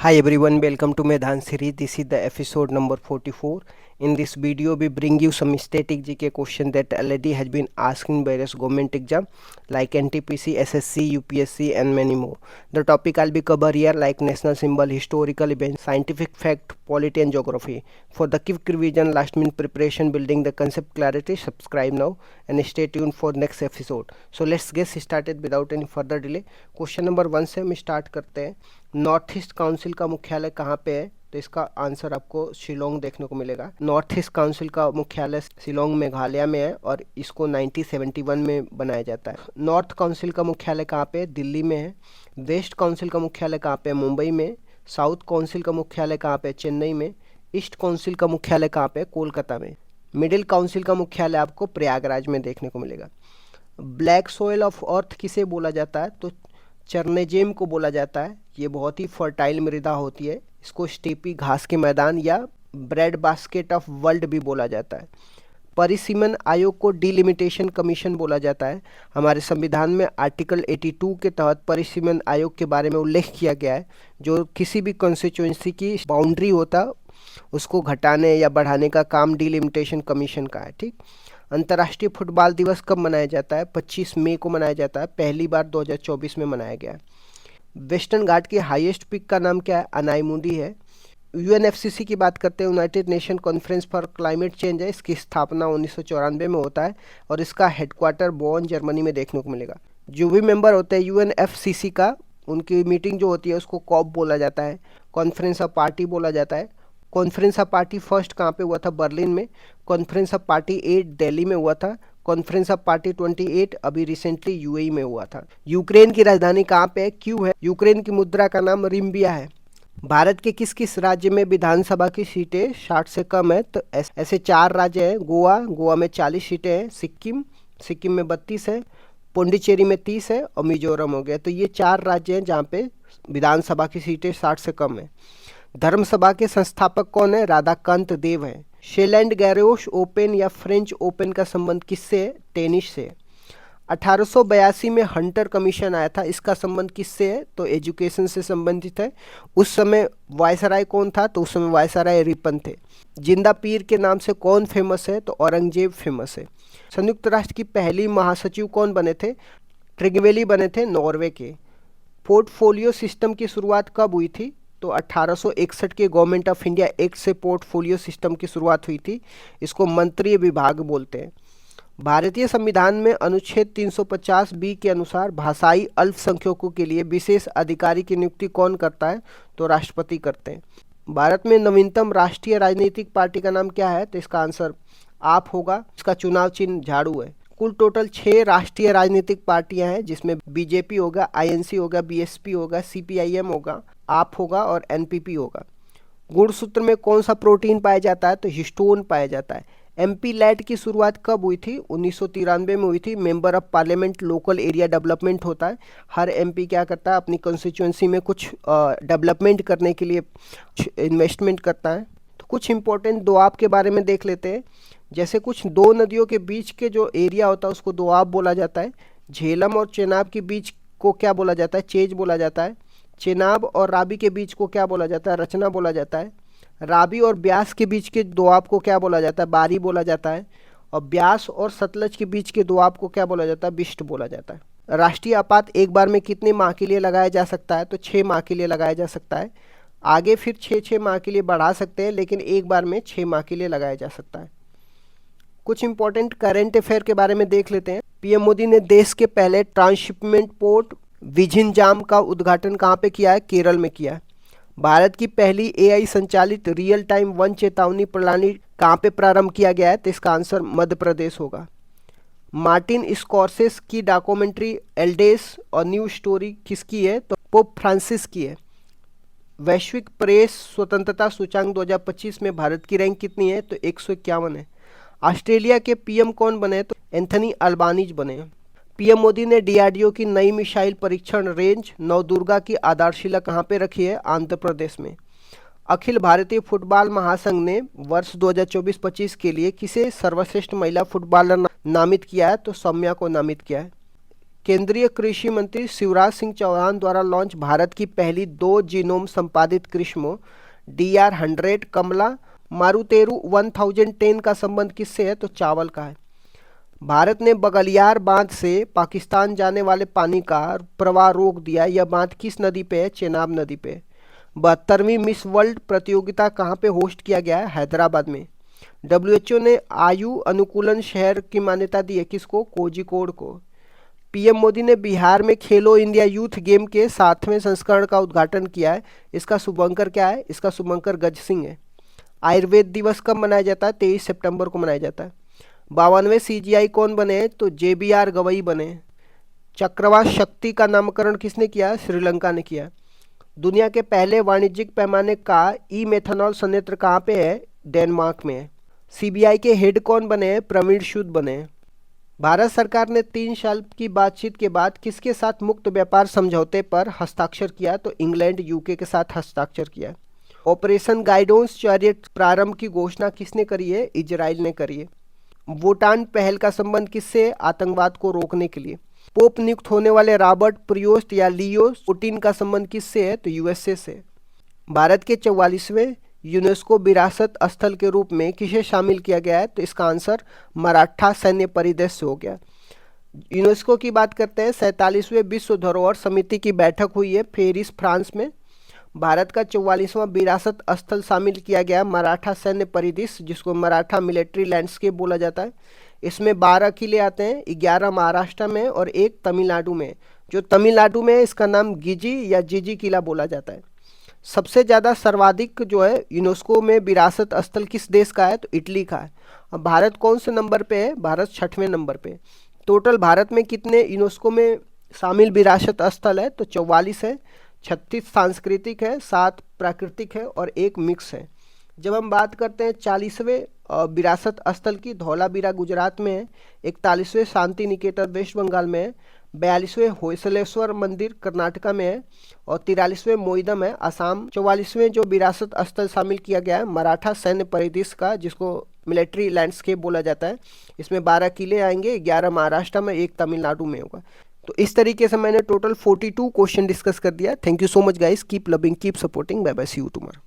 Hi everyone, welcome to Medhan series. This is the episode number 44. In this video, we bring you some static GK question that already has been asked in various government exam like NTPC, SSC, UPSC and many more. The topic I'll be cover here like national symbol, historical events, scientific fact, polity and geography. For the quick revision, last minute preparation, building the concept clarity, subscribe now and stay tuned for next episode. So let's get started without any further delay. Question number 1 से हम start करते हैं। North east council का मुख्यालय कहाँ पे है? तो इसका आंसर आपको शिलोंग देखने को मिलेगा। नॉर्थ ईस्ट काउंसिल का मुख्यालय शिलोंग मेघालय में है और इसको 1971 में बनाया जाता है। नॉर्थ काउंसिल का मुख्यालय कहाँ पे है? दिल्ली में है। वेस्ट काउंसिल का मुख्यालय कहाँ पे है? मुंबई में। साउथ काउंसिल का मुख्यालय कहाँ पे है? चेन्नई में। ईस्ट काउंसिल का मुख्यालय कहाँ पे है? कोलकाता में। मिडिल काउंसिल का मुख्यालय आपको प्रयागराज में देखने को मिलेगा। ब्लैक सोयल ऑफ अर्थ किसे बोला जाता है? तो चरनेजेम को बोला जाता है। ये बहुत ही फर्टाइल मृदा होती है। इसको स्टेपी घास के मैदान या ब्रेड बास्केट ऑफ वर्ल्ड भी बोला जाता है। परिसीमन आयोग को डिलिमिटेशन कमीशन बोला जाता है। हमारे संविधान में आर्टिकल 82 के तहत परिसीमन आयोग के बारे में उल्लेख किया गया है। जो किसी भी कॉन्स्टिट्यूएंसी की बाउंड्री होता उसको घटाने या बढ़ाने का काम डिलिमिटेशन कमीशन का है। ठीक। अंतर्राष्ट्रीय फुटबॉल दिवस कब मनाया जाता है? 25 मई को मनाया जाता है। पहली बार 2024 में मनाया गया है। वेस्टर्न घाट की हाईएस्ट पीक का नाम क्या है? अनाईमुडी है। यूएनएफसीसी की बात करते हैं, United nation conference for climate change है। इसकी स्थापना 1994 में होता है और इसका हेडक्वार्टर बोन जर्मनी में देखने को मिलेगा। जो भी मेंबर होते हैं यूएनएफसीसी का, उनकी मीटिंग जो होती है उसको कॉप बोला जाता है। कॉन्फ्रेंस ऑफ पार्टी बोला जाता है। कॉन्फ्रेंस ऑफ पार्टी फर्स्ट कहाँ पे हुआ था? बर्लिन में। कॉन्फ्रेंस ऑफ पार्टी 8 दिल्ली में हुआ था। कॉन्फ्रेंस ऑफ पार्टी 28 अभी रिसेंटली यूएई में हुआ था। यूक्रेन की राजधानी कहाँ पे है? क्यों है? यूक्रेन की मुद्रा का नाम रिम्बिया है। भारत के किस किस राज्य में विधानसभा की सीटें 60 से कम है? तो ऐसे 4 राज्य हैं। गोवा में 40 सीटें हैं। सिक्किम में 32 है। पुडुचेरी में 30 है और मिजोरम हो गया। तो ये 4 राज्य हैं जहाँ पे विधानसभा की सीटें 60 से कम है। धर्मसभा के संस्थापक कौन है? राधाकांत देव है। शेलैंड गैरोस ओपन या फ्रेंच ओपन का संबंध किससे है? टेनिस से। 1882 में हंटर कमीशन आया था। इसका संबंध किससे है? तो एजुकेशन से संबंधित है। उस समय वायसराय कौन था? तो उस समय वायसराय रिपन थे। जिंदा पीर के नाम से कौन फेमस है? तो औरंगजेब फेमस है। संयुक्त राष्ट्र की पहली महासचिव कौन बने थे? ट्रिगवेली बने थे, नॉर्वे के। पोर्टफोलियो सिस्टम की शुरुआत कब हुई थी? तो 1861 के गवर्नमेंट ऑफ इंडिया एक्ट से पोर्टफोलियो सिस्टम की शुरुआत हुई थी। इसको मंत्रीय विभाग बोलते हैं। भारतीय संविधान में अनुच्छेद 350 बी के अनुसार भाषाई अल्पसंख्यकों के लिए विशेष अधिकारी की नियुक्ति कौन करता है? तो राष्ट्रपति करते हैं। भारत में नवीनतम राष्ट्रीय राजनीतिक पार्टी का नाम क्या है? तो इसका आंसर आप होगा। इसका चुनाव चिन्ह झाड़ू है। कुल टोटल 6 राष्ट्रीय राजनीतिक पार्टियां हैं, जिसमें बीजेपी होगा, आईएनसी होगा, बीएसपी होगा, सीपीआईएम होगा, आप होगा और एनपीपी होगा। गुणसूत्र में कौन सा प्रोटीन पाया जाता है? तो हिस्टोन पाया जाता है। एमपी लैट की शुरुआत कब हुई थी? 1993 में हुई थी। Member of parliament local area development होता है। हर एमपी क्या करता है? अपनी कॉन्स्टिट्यूएंसी में कुछ डेवलपमेंट करने के लिए इन्वेस्टमेंट करता है। तो कुछ इंपॉर्टेंट दोआब के बारे में देख लेते हैं। जैसे कुछ 2 नदियों के बीच के जो एरिया होता है उसको दोआब बोला जाता है। झेलम और चेनाब के बीच को क्या बोला जाता है? चेज बोला जाता है। चेनाब और रावी के बीच को क्या बोला जाता है? रचना बोला जाता है। रावी और ब्यास के बीच के दोआब को क्या बोला जाता है? बारी बोला जाता है। और ब्यास और सतलज के बीच के दोआब को क्या बोला जाता है? बिष्ट बोला जाता है। राष्ट्रीय आपात एक बार में कितने माह के लिए लगाया जा सकता है? तो 6 माह के लिए लगाया जा सकता है। आगे फिर 6 माह के लिए बढ़ा सकते हैं, लेकिन एक बार में 6 माह के लिए लगाया जा सकता है। कुछ इंपॉर्टेंट करंट अफेयर के बारे में देख लेते हैं। पीएम मोदी ने देश के पहले ट्रांसशिपमेंट पोर्ट विझिंजाम का उद्घाटन कहाँ पे किया है? केरल में किया है। भारत की पहली एआई संचालित रियल टाइम वन चेतावनी प्रणाली कहाँ पे प्रारंभ किया गया है? तो इसका आंसर मध्य प्रदेश होगा। मार्टिन स्कॉर्सेस की डॉक्यूमेंट्री एल्डेस और न्यू स्टोरी किसकी है? तो पोप फ्रांसिस की है। वैश्विक प्रेस स्वतंत्रता सूचांक 2025 में भारत की रैंक कितनी है? तो 151 है। ऑस्ट्रेलिया के पीएम कौन बने? तो एंथनी अल्बानीज बने। पीएम मोदी ने डीआरडीओ की नई मिसाइल परीक्षण रेंज नवदुर्गा की आधारशिला कहाँ पे रखी है? आंध्र प्रदेश में। अखिल भारतीय फुटबॉल महासंघ ने वर्ष 2024-25 के लिए किसे सर्वश्रेष्ठ महिला फुटबॉलर नामित किया है? तो सौम्या को नामित किया है। केंद्रीय कृषि मंत्री शिवराज सिंह चौहान द्वारा लॉन्च भारत की पहली 2 जीनोम संपादित किस्मों DR100 कमला मारुतेरू 1010 का संबंध किससे है? तो चावल का है। भारत ने बगलियार बांध से पाकिस्तान जाने वाले पानी का प्रवाह रोक दिया। यह बांध किस नदी पे है? चेनाब नदी पे। 72वीं मिस वर्ल्ड प्रतियोगिता कहाँ पे होस्ट किया गया है? हैदराबाद में। WHO ने आयु अनुकूलन शहर की मान्यता दी है किसको? कोझिकोड को। PM मोदी ने बिहार में खेलो इंडिया यूथ गेम के 7वें संस्करण का उद्घाटन किया है। इसका शुभंकर क्या है? इसका शुभंकर गज सिंह है। आयुर्वेद दिवस कब मनाया जाता है? 23 सितंबर को मनाया जाता है। 52वें CGI कौन बने? तो JBR गवई बने। चक्रवात शक्ति का नामकरण किसने किया? श्रीलंका ने किया। दुनिया के पहले वाणिज्यिक पैमाने का ई मेथनॉल संयंत्र कहाँ पे है? डेनमार्क में है। CBI के हेड कौन बने हैं? प्रवीण सूद बने। भारत सरकार ने 3 साल की बातचीत के बाद किसके साथ मुक्त व्यापार समझौते पर हस्ताक्षर किया? तो इंग्लैंड UK के साथ हस्ताक्षर किया। ऑपरेशन गाइडेंस चैरियट प्रारंभ की घोषणा किसने करी है? इजराइल ने करी है। वोटान पहल का संबंध किससे? आतंकवाद को रोकने के लिए। पोप नियुक्त होने वाले रॉबर्ट प्रियोस्ट या लियो 14 का संबंध किससे है? तो USA से। भारत के 44वें यूनेस्को विरासत स्थल के रूप में किसे शामिल किया गया है? तो इसका आंसर मराठा सैन्य परिदृश्य से हो गया। यूनेस्को की बात करते हैं। 47वें विश्व धरोहर समिति की बैठक हुई है पेरिस फ्रांस में। भारत का 44वां विरासत स्थल शामिल किया गया मराठा सैन्य परिदृश्य, जिसको मराठा मिलिट्री लैंडस्केप बोला जाता है। इसमें 12 किले आते हैं, 11 महाराष्ट्र में और 1 तमिलनाडु में। जो तमिलनाडु में है इसका नाम गिजी या जिजी किला बोला जाता है। सबसे ज़्यादा सर्वाधिक जो है यूनेस्को में विरासत स्थल किस देश का है? तो इटली का है। अब भारत कौन से नंबर पे है? भारत 6वें नंबर पे। टोटल भारत में कितने यूनेस्को में शामिल विरासत स्थल है? तो 44 है। 36 सांस्कृतिक है, 7 प्राकृतिक है और 1 मिक्स है। जब हम बात करते हैं 40वें विरासत स्थल की, धौलावीरा गुजरात में है। 41वें शांति निकेतन वेस्ट बंगाल में है। 42वें होयसलेश्वर मंदिर कर्नाटका में है और 43वें मोइदम है असम। 44वें जो विरासत स्थल शामिल किया गया है मराठा सैन्य परिदृश्य का, जिसको मिलिट्री लैंडस्केप बोला जाता है। इसमें 12 किले आएंगे, 11 महाराष्ट्र में, 1 तमिलनाडु में होगा। तो इस तरीके से मैंने टोटल 42 क्वेश्चन डिस्कस कर दिया। Thank you so much guys, keep loving, keep supporting, bye bye, see you tomorrow.